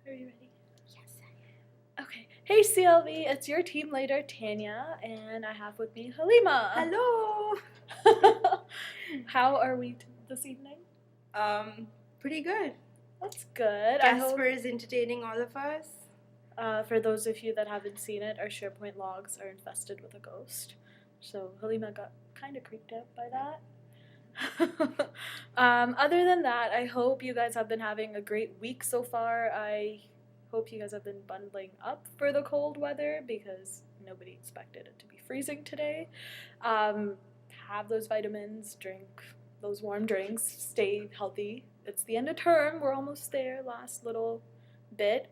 Are you ready? Yes, I Okay. Hey CLV, it's your team leader Tanya, and I have with me Halima. am. Hello. How are we this evening? Pretty good. That's good. I hope Casper is entertaining all of us. for those of you that haven't seen it, our SharePoint logs are infested with a ghost. So Halima got kind of creeped out by that. Other than that, I hope you guys have been having a great week so far. I hope you guys have been bundling up for the cold weather because nobody expected it to be freezing today. Have those vitamins, drink those warm drinks, stay healthy. It's the end of term. We're almost there. Last little bit.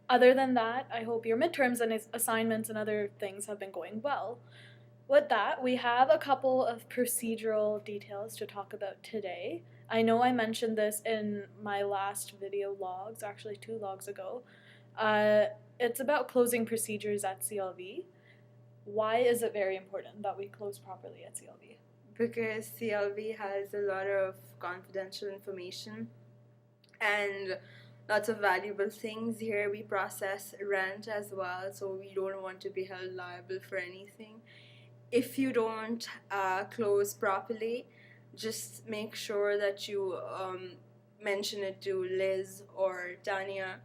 Other than that, I hope your midterms and assignments and other things have been going well. With that, we have a couple of procedural details to talk about today. I know I mentioned this in my last video logs, actually 2 logs ago. It's about closing procedures at CLV. Why is it very important that we close properly at CLV? Because CLV has a lot of confidential information and lots of valuable things. Here we process rent as well, so we don't want to be held liable for anything. If you don't close properly, just make sure that you mention it to Liz or Tanya,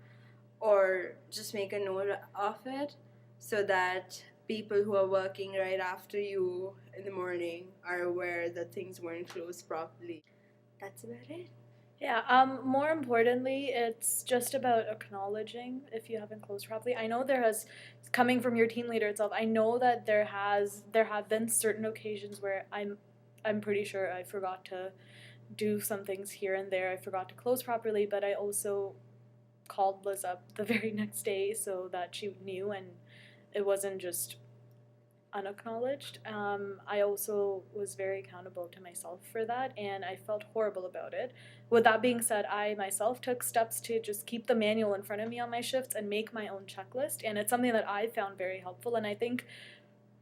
or just make a note of it so that people who are working right after you in the morning are aware that things weren't closed properly. That's about it. Yeah, more importantly, it's just about acknowledging if you haven't closed properly. I know coming from your team leader itself, I know that there have been certain occasions where I'm pretty sure I forgot to do some things here and there. I forgot to close properly, but I also called Liz up the very next day so that she knew and it wasn't just unacknowledged. I also was very accountable to myself for that, and I felt horrible about it. With that being said, I myself took steps to just keep the manual in front of me on my shifts and make my own checklist, and it's something that I found very helpful, and I think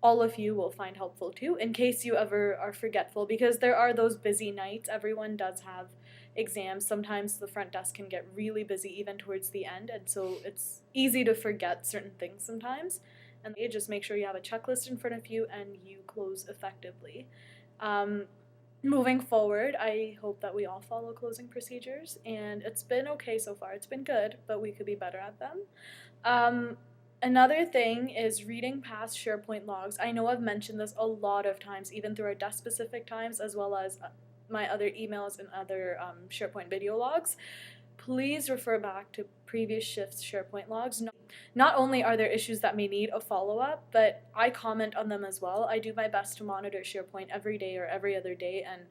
all of you will find helpful too, in case you ever are forgetful, because there are those busy nights. Everyone does have exams. Sometimes the front desk can get really busy even towards the end, and so it's easy to forget certain things sometimes. And just make sure you have a checklist in front of you and you close effectively. Moving forward, I hope that we all follow closing procedures, and it's been okay so far. It's been good, but we could be better at them. Another thing is reading past SharePoint logs. I know I've mentioned this a lot of times, even through our desk-specific times, as well as my other emails and other SharePoint video logs. Please refer back to previous shifts' SharePoint logs. Not only are there issues that may need a follow-up, but I comment on them as well. I do my best to monitor SharePoint every day or every other day and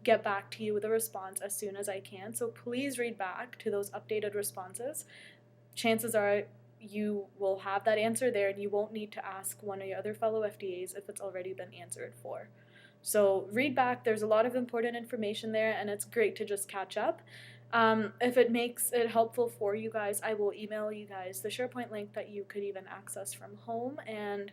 get back to you with a response as soon as I can. So please read back to those updated responses. Chances are you will have that answer there and you won't need to ask one of your other fellow FDAs if it's already been answered for. So read back. There's a lot of important information there, and it's great to just catch up. If it makes it helpful for you guys, I will email you guys the SharePoint link that you could even access from home, and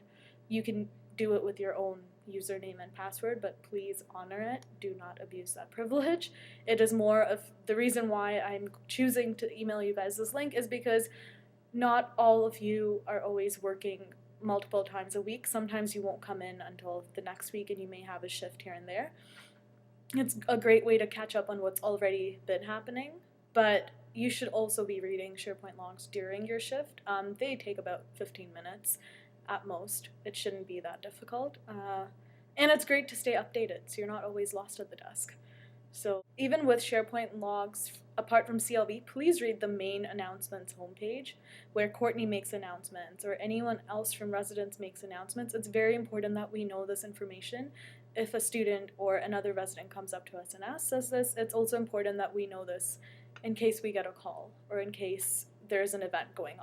you can do it with your own username and password, but please honor it. Do not abuse that privilege. It is more of the reason why I'm choosing to email you guys this link is because not all of you are always working multiple times a week. Sometimes you won't come in until the next week and you may have a shift here and there. It's a great way to catch up on what's already been happening, but you should also be reading SharePoint logs during your shift. They take about 15 minutes at most. It shouldn't be that difficult. And it's great to stay updated so you're not always lost at the desk. So even with SharePoint logs, apart from CLV, please read the main announcements homepage where Courtney makes announcements or anyone else from residents makes announcements. It's very important that we know this information. If a student or another resident comes up to us and asks us this, it's also important that we know this in case we get a call or in case there's an event going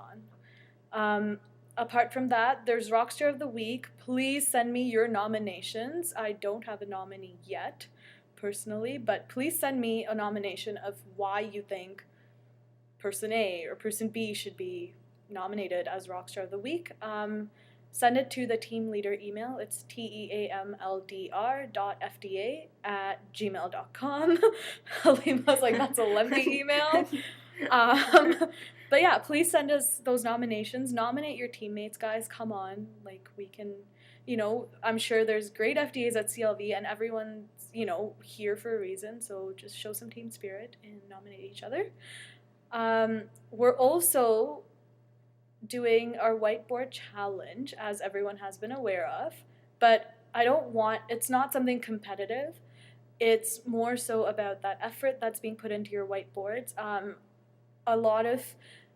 on. Apart from that, there's Rockstar of the Week. Please send me your nominations. I don't have a nominee yet, personally, but please send me a nomination of why you think person A or person B should be nominated as Rockstar of the Week. Send it to the team leader email. It's teamldr.fda@gmail.com. Halima's like, that's a lengthy email. But yeah, please send us those nominations. Nominate your teammates, guys. Come on. Like, we can, I'm sure there's great FDAs at CLV and everyone's, here for a reason. So just show some team spirit and nominate each other. We're also doing our whiteboard challenge, as everyone has been aware of. But it's not something competitive. It's more so about that effort that's being put into your whiteboards.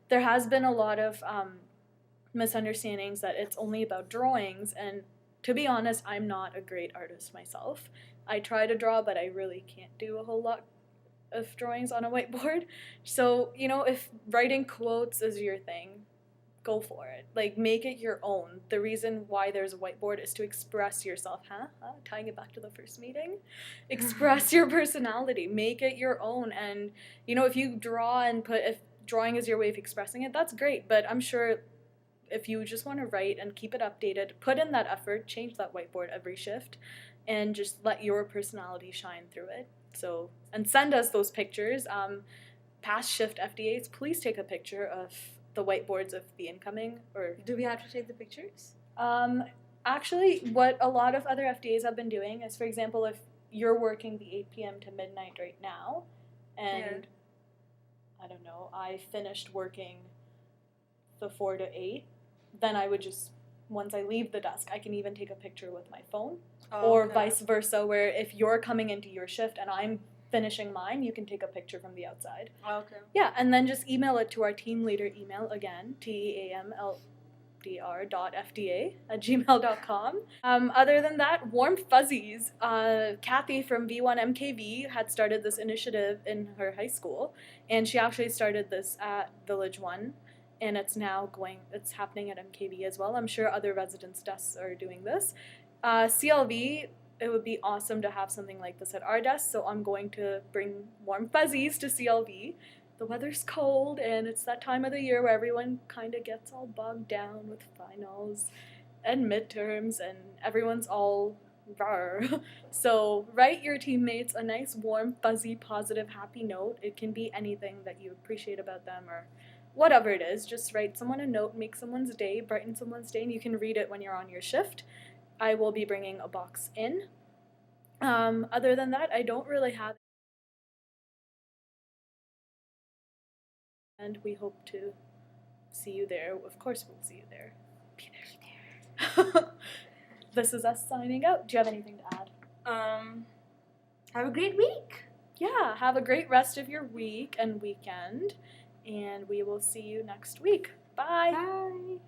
There has been a lot of misunderstandings that it's only about drawings, and to be honest, I'm not a great artist myself. I try to draw, but I really can't do a whole lot of drawings on a whiteboard. So, if writing quotes is your thing, go for it. Like, make it your own. The reason why there's a whiteboard is to express yourself. Tying it back to the first meeting. Express your personality. Make it your own. And, if you draw if drawing is your way of expressing it, that's great. But I'm sure if you just want to write and keep it updated, put in that effort, change that whiteboard every shift, and just let your personality shine through it. So, and send us those pictures. Past shift FDAs, please take a picture of the whiteboards of the incoming. Or do we have to take the pictures? Actually, what a lot of other FDAs have been doing is, for example, if you're working the 8 p.m. to midnight right now, and I don't know, I finished working the 4 to 8, then I would just, once I leave the desk, I can even take a picture with my phone. Or vice versa, where if you're coming into your shift and I'm finishing mine, you can take a picture from the outside. Okay. Yeah, and then just email it to our team leader email again, teamldr.fda@gmail.com. Other than that, warm fuzzies. Kathy from V1MKV had started this initiative in her high school, and she actually started this at Village 1, and it's happening at MKV as well. I'm sure other residence desks are doing this. CLV, it would be awesome to have something like this at our desk, so I'm going to bring warm fuzzies to CLV. The weather's cold, and it's that time of the year where everyone kind of gets all bogged down with finals and midterms, and everyone's all rawr. So write your teammates a nice, warm, fuzzy, positive, happy note. It can be anything that you appreciate about them or whatever it is. Just write someone a note, make someone's day, brighten someone's day, and you can read it when you're on your shift. I will be bringing a box in. Other than that, I don't really have. And we hope to see you there. Of course, we'll see you there. Be there. This is us signing out. Do you have anything to add? Have a great week. Yeah, have a great rest of your week and weekend. And we will see you next week. Bye. Bye.